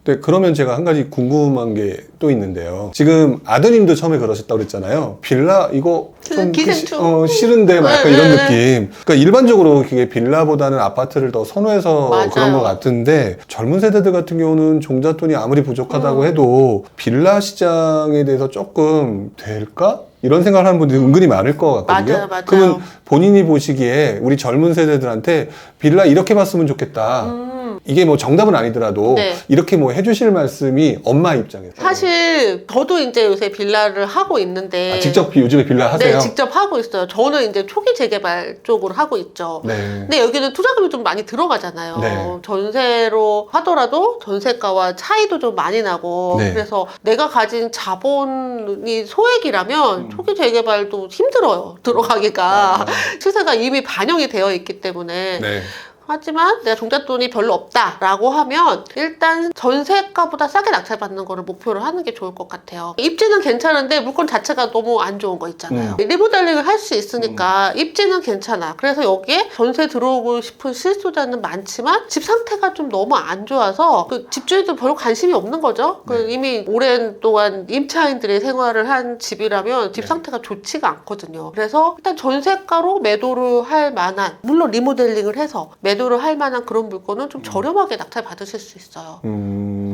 네, 그러면 제가 한 가지 궁금한 게 또 있는데요. 지금 아드님도 처음에 그러셨다고 그랬잖아요. 빌라 이거 좀 싫은데 막 약간 이런 느낌. 그러니까 일반적으로 그게 빌라보다는 아파트를 더 선호해서 맞아요. 그런 것 같은데 젊은 세대들 같은 경우는 종잣돈이 아무리 부족하다고 해도 빌라 시장에 대해서 조금 될까? 이런 생각을 하는 분들이 은근히 많을 것 같거든요. 맞아요. 그러면 본인이 보시기에 우리 젊은 세대들한테 빌라 이렇게 봤으면 좋겠다. 이게 뭐 정답은 아니더라도 네. 이렇게 뭐 해주실 말씀이 엄마 입장에서 사실 저도 이제 요새 빌라를 하고 있는데 직접 요즘에 빌라 하세요? 네, 직접 하고 있어요. 저는 이제 초기 재개발 쪽으로 하고 있죠. 네. 근데 여기는 투자금이 좀 많이 들어가잖아요. 네. 전세로 하더라도 전세가와 차이도 좀 많이 나고 네. 그래서 내가 가진 자본이 소액이라면 초기 재개발도 힘들어요. 들어가기가. 시세가 이미 반영이 되어 있기 때문에 네. 하지만 내가 종잣돈이 별로 없다라고 하면 일단 전세가보다 싸게 낙찰받는 거를 목표로 하는 게 좋을 것 같아요. 입지는 괜찮은데 물건 자체가 너무 안 좋은 거 있잖아요. 리모델링을 할 수 있으니까 입지는 괜찮아. 그래서 여기에 전세 들어오고 싶은 실수자는 많지만 집 상태가 좀 너무 안 좋아서 그 집주인도 별로 관심이 없는 거죠. 그 이미 오랜 동안 임차인들이 생활을 한 집이라면 집 상태가 좋지가 않거든요. 그래서 일단 전세가로 매도를 할 만한, 물론 리모델링을 해서 매도를 할 만한 그런 물건은 좀 저렴하게 낙찰 받으실 수 있어요.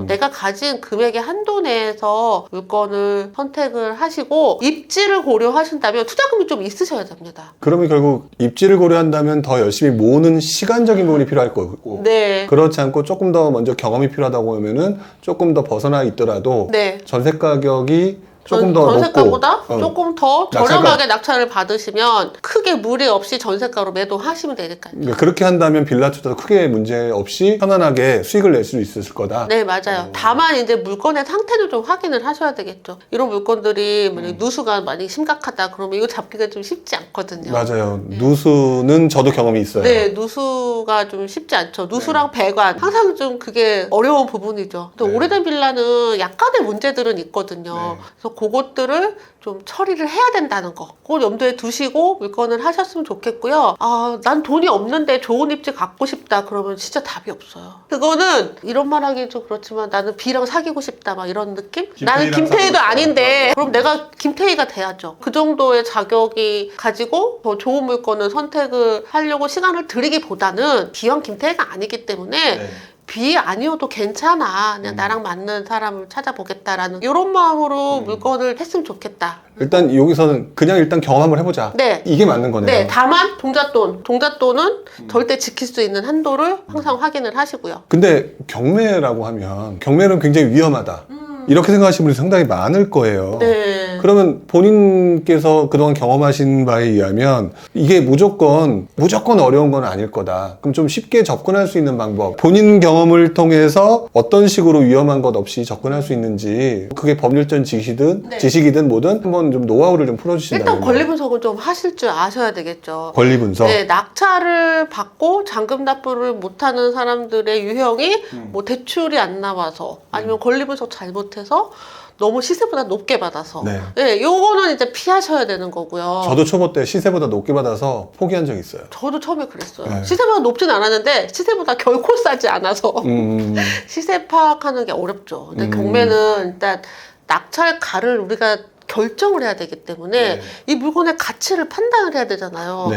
내가 가진 금액의 한도 내에서 물건을 선택을 하시고 입지를 고려하신다면 투자금이 좀 있으셔야 됩니다. 그러면 결국 입지를 고려한다면 더 열심히 모으는 시간적인 부분이 필요할 거고 네. 그렇지 않고 조금 더 먼저 경험이 필요하다고 하면은 조금 더 벗어나 있더라도 네. 전세 가격이 조금 더 전세가보다 높고 조금 더 저렴하게 낙찰을 받으시면 크게 무리 없이 전세가로 매도하시면 되니까요. 그러니까 그렇게 한다면 빌라 투자도 크게 문제 없이 편안하게 수익을 낼 수 있을 거다. 네, 맞아요. 다만 이제 물건의 상태를 좀 확인을 하셔야 되겠죠. 이런 물건들이 만약에 누수가 많이 심각하다 그러면 이거 잡기가 좀 쉽지 않거든요. 맞아요. 누수는 저도 경험이 있어요. 네, 누수가 좀 쉽지 않죠. 누수랑 배관 항상 좀 그게 어려운 부분이죠. 근데 오래된 빌라는 약간의 문제들은 있거든요. 그래서 그것들을 좀 처리를 해야 된다는 거, 그걸 염두에 두시고 물건을 하셨으면 좋겠고요. 아, 난 돈이 없는데 좋은 입지 갖고 싶다 그러면 진짜 답이 없어요. 그거는 이런 말 하기 좀 그렇지만 나는 B랑 사귀고 싶다 막 이런 느낌? 나는 김태희도 아닌데 그럼 내가 김태희가 돼야죠. 그 정도의 자격이 가지고 더 좋은 물건을 선택을 하려고 시간을 들이기보다는 B형 김태희가 아니기 때문에 B 아니어도 괜찮아. 그냥 나랑 맞는 사람을 찾아보겠다라는 이런 마음으로 물건을 했으면 좋겠다. 일단 여기서는 그냥 일단 경험을 해보자. 네. 이게 맞는 거네요. 네, 다만 종잣돈은 절대 지킬 수 있는 한도를 항상 확인을 하시고요. 근데 경매라고 하면 경매는 굉장히 위험하다. 이렇게 생각하시는 분이 상당히 많을 거예요. 네. 그러면 본인께서 그동안 경험하신 바에 의하면 이게 무조건 어려운 건 아닐 거다. 그럼 좀 쉽게 접근할 수 있는 방법, 본인 경험을 통해서 어떤 식으로 위험한 것 없이 접근할 수 있는지, 그게 법률적인 지식이든 뭐든 한번 좀 노하우를 좀 풀어주신다면. 일단 권리 분석을 좀 하실 줄 아셔야 되겠죠. 권리 분석. 네, 낙찰을 받고 잔금 납부를 못하는 사람들의 유형이 뭐 대출이 안 나와서 아니면 권리 분석 잘못해서 너무 시세보다 높게 받아서 네, 요거는 이제 피하셔야 되는 거고요. 저도 초보 때 시세보다 높게 받아서 포기한 적이 있어요. 저도 처음에 그랬어요. 시세보다 높진 않았는데 시세보다 결코 싸지 않아서 시세 파악하는 게 어렵죠. 근데 경매는 일단 낙찰가를 우리가 결정을 해야 되기 때문에 이 물건의 가치를 판단을 해야 되잖아요.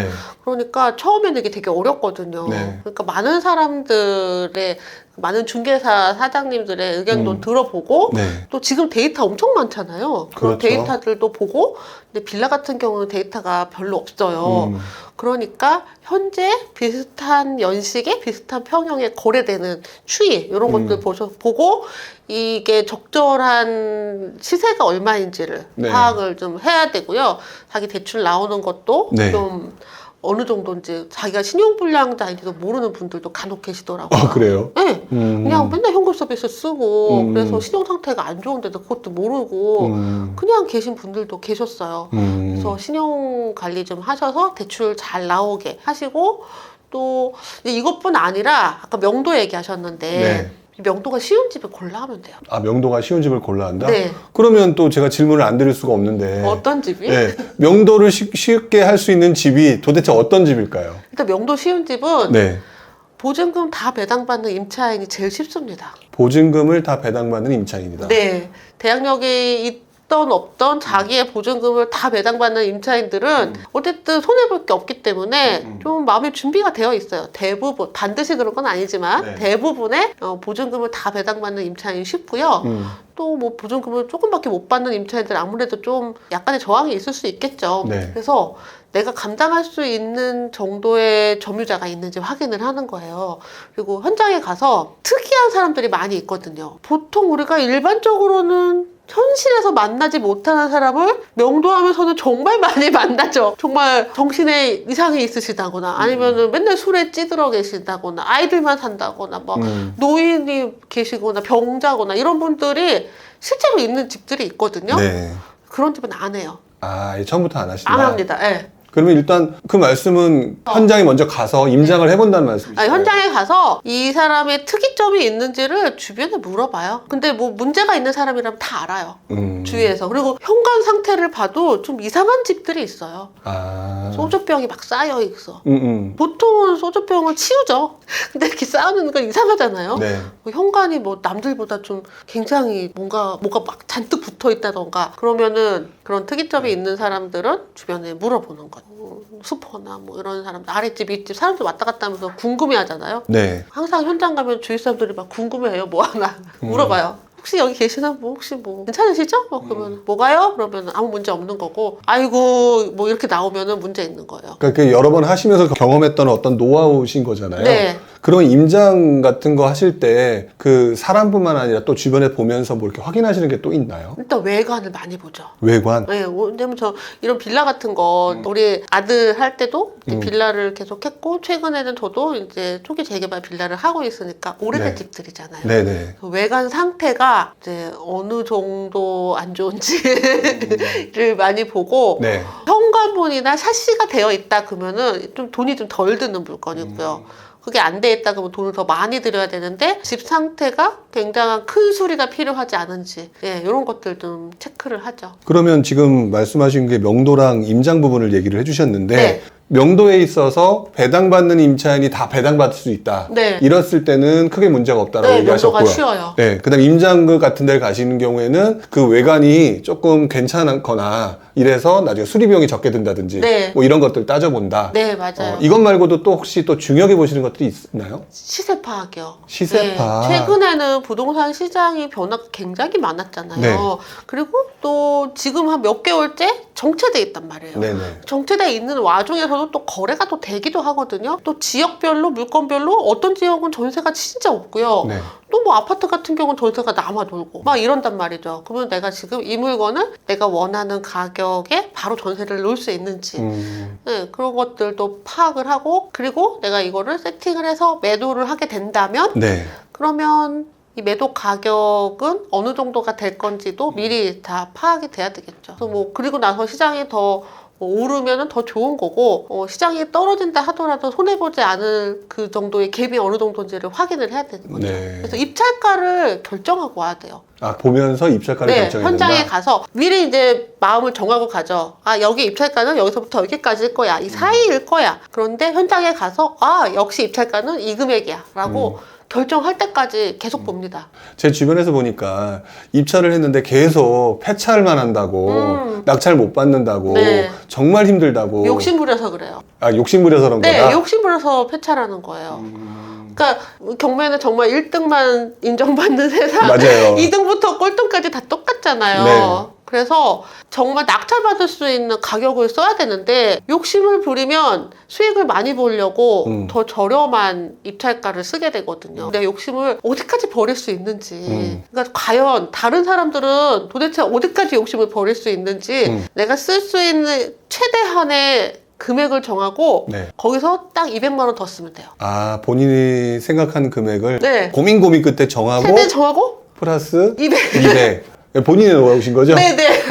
그러니까 처음에는 이게 되게 어렵거든요. 그러니까 많은 사람들의, 많은 중개사 사장님들의 의견도 들어보고 또 지금 데이터 엄청 많잖아요. 그런 데이터들도 보고, 근데 빌라 같은 경우는 데이터가 별로 없어요. 그러니까 현재 비슷한 연식의 비슷한 평형에 거래되는 추이 이런 것들 보고 이게 적절한 시세가 얼마인지를 파악을 좀 해야 되고요. 자기 대출 나오는 것도 좀 어느 정도인지 자기가 신용불량자인지도 모르는 분들도 간혹 계시더라고요. 아, 그래요? 네. 그냥 맨날 현금 서비스 쓰고 그래서 신용 상태가 안 좋은데도 그것도 모르고 그냥 계신 분들도 계셨어요. 그래서 신용 관리 좀 하셔서 대출 잘 나오게 하시고, 또 이것뿐 아니라 아까 명도 얘기하셨는데 명도가 쉬운 집을 골라 하면 돼요. 아, 명도가 쉬운 집을 골라 한다? 네. 그러면 또 제가 질문을 안 드릴 수가 없는데. 어떤 집이? 명도를 쉽게 할 수 있는 집이 도대체 어떤 집일까요? 일단 명도 쉬운 집은 보증금 다 배당받는 임차인이 제일 쉽습니다. 보증금을 다 배당받는 임차인이다. 네. 대항력이 있던 없던 자기의 보증금을 다 배당받는 임차인들은 어쨌든 손해볼 게 없기 때문에 좀 마음의 준비가 되어 있어요. 대부분, 반드시 그런 건 아니지만 네. 대부분의 보증금을 다 배당받는 임차인이 쉽고요. 또 뭐 보증금을 조금밖에 못 받는 임차인들 아무래도 좀 약간의 저항이 있을 수 있겠죠. 네. 그래서 내가 감당할 수 있는 정도의 점유자가 있는지 확인을 하는 거예요. 그리고 현장에 가서 특이한 사람들이 많이 있거든요. 보통 우리가 일반적으로는 현실에서 만나지 못하는 사람을 명도하면서는 정말 많이 만나죠. 정말 정신에 이상이 있으시다거나 아니면은 맨날 술에 찌들어 계신다거나 아이들만 산다거나 뭐 노인이 계시거나 병자거나 이런 분들이 실제로 있는 집들이 있거든요. 네. 그런 집은 안 해요. 아, 처음부터 안 하시나? 안 합니다. 예. 그러면 일단 그 말씀은 현장에 먼저 가서 임장을 해본다는 말씀이시죠? 현장에 가서 이 사람의 특이점이 있는지를 주변에 물어봐요. 근데 뭐 문제가 있는 사람이라면 다 알아요. 주위에서. 그리고 현관 상태를 봐도 좀 이상한 집들이 있어요. 아. 소주병이 막 쌓여 있어. 음. 보통은 소주병을 치우죠. 근데 이렇게 쌓아놓는 건 이상하잖아요. 네. 뭐 현관이 뭐 남들보다 좀 굉장히 뭐가 막 잔뜩 붙어 있다던가 그러면은 그런 특이점이 있는 사람들은 주변에 물어보는 거죠. 슈퍼나 뭐 이런 사람들 아랫집 윗집 사람들 왔다 갔다 하면서 궁금해 하잖아요. 네. 항상 현장 가면 주위 사람들이 막 궁금해해요. 뭐 하나 물어봐요. 혹시 여기 계시나 뭐 혹시 뭐 괜찮으시죠? 그러면 뭐가요? 그러면 아무 문제 없는 거고 아이고 뭐 이렇게 나오면은 문제 있는 거예요. 그러니까 여러 번 하시면서 경험했던 어떤 노하우신 거잖아요. 네. 그런 임장 같은 거 하실 때 그 사람뿐만 아니라 또 주변에 보면서 뭐 이렇게 확인하시는 게 또 있나요? 일단 외관을 많이 보죠. 외관? 네, 왜냐면 저 이런 빌라 같은 거 우리 아들 할 때도 이제 빌라를 계속 했고 최근에는 저도 이제 초기 재개발 빌라를 하고 있으니까 오래된 네. 집들이잖아요. 네네. 그 외관 상태가 이제 어느 정도 안 좋은지를 많이 보고 네. 현관문이나 샤시가 되어 있다 그러면은 좀 돈이 좀 덜 드는 물건이고요. 그게 안 돼 있다 그러면 돈을 더 많이 들여야 되는데 집 상태가 굉장한 큰 수리가 필요하지 않은지 이런 것들 좀 체크를 하죠. 그러면 지금 말씀하신 게 명도랑 임장 부분을 얘기를 해주셨는데 네. 명도에 있어서 배당받는 임차인이 다 배당받을 수 있다. 네. 이랬을 때는 크게 문제가 없다라고 네, 얘기하셨고요. 명도가 쉬워요. 네, 그다음 임장 같은 데를 가시는 경우에는 그 외관이 조금 괜찮거나 이래서 나중에 수리비용이 적게 든다든지 네. 뭐 이런 것들 따져본다. 네, 맞아요. 이것 말고도 또 혹시 또 중요하게 보시는 것들이 있나요? 시세 파악이요. 시세 파악. 최근에는 부동산 시장이 변화가 굉장히 많았잖아요. 네. 그리고 또 지금 한 몇 개월째 정체돼 있단 말이에요. 네네. 정체돼 있는 와중에서도 또 거래가 또 되기도 하거든요. 또 지역별로 물건별로 어떤 지역은 전세가 진짜 없고요. 네. 또 뭐 아파트 같은 경우는 전세가 남아 돌고 막 이런단 말이죠. 그러면 내가 지금 이 물건을 내가 원하는 가격에 바로 전세를 놓을 수 있는지 네, 그런 것들도 파악을 하고 그리고 내가 이거를 세팅을 해서 매도를 하게 된다면 네. 그러면 이 매도 가격은 어느 정도가 될 건지도 미리 다 파악이 돼야 되겠죠. 그래서 뭐 그리고 나서 시장이 더 오르면은 더 좋은 거고 시장이 떨어진다 하더라도 손해보지 않을 그 정도의 갭이 어느 정도인지를 확인을 해야 되는 거죠. 네. 그래서 입찰가를 결정하고 와야 돼요. 아, 보면서 입찰가를 네, 결정해야 현장에 된다? 가서 미리 이제 마음을 정하고 가죠. 아, 여기 입찰가는 여기서부터 여기까지일 거야. 이 사이일 거야. 그런데 현장에 가서 아, 역시 입찰가는 이 금액이야. 라고 결정할 때까지 계속 봅니다. 제 주변에서 보니까 입찰을 했는데 계속 폐차를만 한다고 낙찰 못 받는다고 네. 정말 힘들다고 욕심부려서 그래요. 아, 욕심부려서 그런 네, 거다? 욕심부려서 폐차라는 거예요. 그러니까 경매는 정말 1등만 인정받는 세상 맞아요. 2등부터 꼴등까지 다 똑같잖아요. 네. 그래서 정말 낙찰받을 수 있는 가격을 써야 되는데 욕심을 부리면 수익을 많이 보려고 더 저렴한 입찰가를 쓰게 되거든요. 내 욕심을 어디까지 버릴 수 있는지 그러니까 과연 다른 사람들은 도대체 어디까지 욕심을 버릴 수 있는지 내가 쓸 수 있는 최대한의 금액을 정하고 네. 거기서 딱 200만 원 더 쓰면 돼요. 아, 본인이 생각한 금액을 네. 고민 끝에 정하고 최대 정하고 플러스 200. 200 본인이 놓으신 거죠? 네네.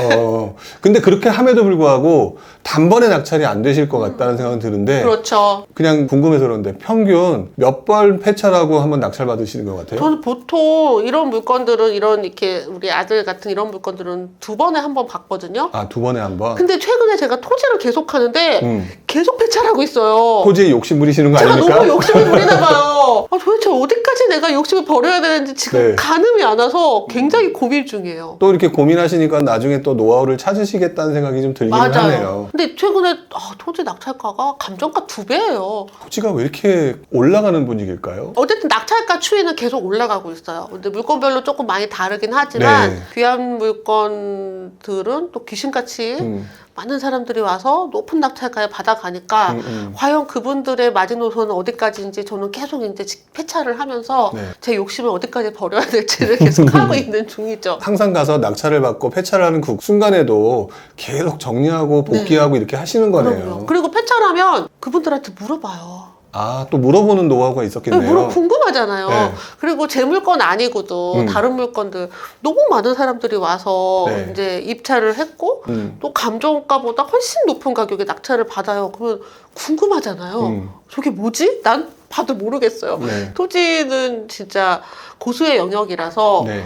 근데 그렇게 함에도 불구하고 단번에 낙찰이 안 되실 것 같다는 생각은 드는데 그렇죠. 그냥 궁금해서 그런데 평균 몇 번 폐차라고 한번 낙찰 받으시는 것 같아요? 저는 보통 이런 물건들은 이렇게 우리 아들 같은 이런 물건들은 2번에 한 번 받거든요. 아, 2번에 한 번? 근데 최근에 제가 토지를 계속 하는데 계속 폐차를 하고 있어요. 토지에 욕심 부리시는 거 제가 아닙니까? 너무 욕심을 부리나 봐요. 도대체 어디까지 내가 욕심을 버려야 되는지 지금 네. 가늠이 안 와서 굉장히 고민 중이에요. 또 이렇게 고민하시니까 나중에 또 노하우를 찾으시겠다는 생각이 좀 들기는 맞아요. 하네요. 근데 최근에 토지 낙찰가가 감정가 2배예요. 토지가 왜 이렇게 올라가는 분위기일까요? 어쨌든 낙찰가 추이는 계속 올라가고 있어요. 근데 물건별로 조금 많이 다르긴 하지만 네. 귀한 물건들은 또 귀신같이 많은 사람들이 와서 높은 낙찰가에 받아가니까 과연 그분들의 마지노선은 어디까지인지 저는 계속 이제 폐차를 하면서 네. 제 욕심을 어디까지 버려야 될지를 계속 하고 있는 중이죠. 항상 가서 낙찰을 받고 폐차를 하는 그 순간에도 계속 정리하고 복귀하고 이렇게 하시는 거네요. 그럼요. 그리고 폐차를 하면 그분들한테 물어봐요. 아, 또 물어보는 노하우가 있었겠네요. 물어 궁금하잖아요. 네. 그리고 제 물건 아니고도 다른 물건들 너무 많은 사람들이 와서 네. 이제 입찰을 했고 또 감정가보다 훨씬 높은 가격에 낙찰을 받아요. 그러면 궁금하잖아요. 저게 뭐지? 난 봐도 모르겠어요. 네. 토지는 진짜 고수의 영역이라서 네.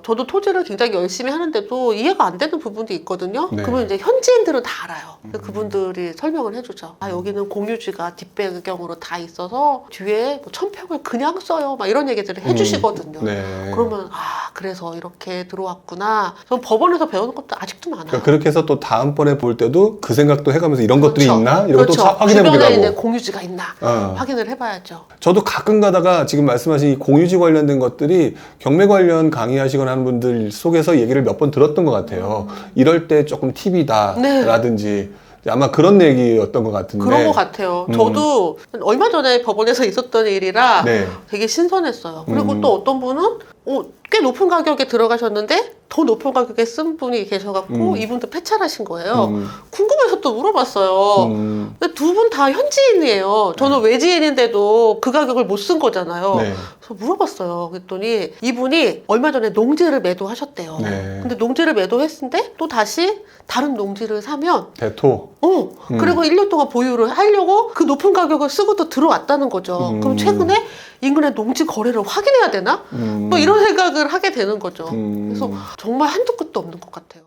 저도 토지를 굉장히 열심히 하는데도 이해가 안 되는 부분도 있거든요. 네. 그러면 이제 현지인들은 다 알아요. 그분들이 설명을 해주죠. 여기는 공유지가 뒷배경으로 다 있어서 뒤에 뭐 1000평을 그냥 써요. 막 이런 얘기들을 해주시거든요. 네. 그러면 그래서 이렇게 들어왔구나. 전 법원에서 배우는 것도 아직도 많아요. 그러니까 그렇게 해서 또 다음번에 볼 때도 그 생각도 해가면서 이런 것들이 있나? 이런 것도 그렇죠. 확인해보기도 주변에 이제 하고. 공유지가 있나 확인을 해봐야죠. 저도 가끔 가다가 지금 말씀하신 이 공유지 관련된 것들이 경매 관련 강의하시거나 하는 분들 속에서 얘기를 몇 번 들었던 것 같아요. 이럴 때 조금 팁이다 네. 라든지 아마 그런 얘기였던 것 같은데. 그런 것 같아요. 저도 얼마 전에 법원에서 있었던 일이라 네. 되게 신선했어요. 그리고 또 어떤 분은 꽤 높은 가격에 들어가셨는데 더 높은 가격에 쓴 분이 계셔갖고 이분도 폐차하신 거예요. 궁금해서 또 물어봤어요. 근데 두 분 다 현지인이에요. 저는 외지인인데도 그 가격을 못 쓴 거잖아요. 네. 그래서 물어봤어요. 그랬더니 이분이 얼마 전에 농지를 매도하셨대요. 네. 근데 농지를 매도했는데 또 다시 다른 농지를 사면 대토. 그리고 1년 동안 보유를 하려고 그 높은 가격을 쓰고 또 들어왔다는 거죠. 그럼 최근에 인근의 농지 거래를 확인해야 되나? 뭐 이런 생각을 하게 되는 거죠. 그래서 정말 한도 끝도 없는 것 같아요.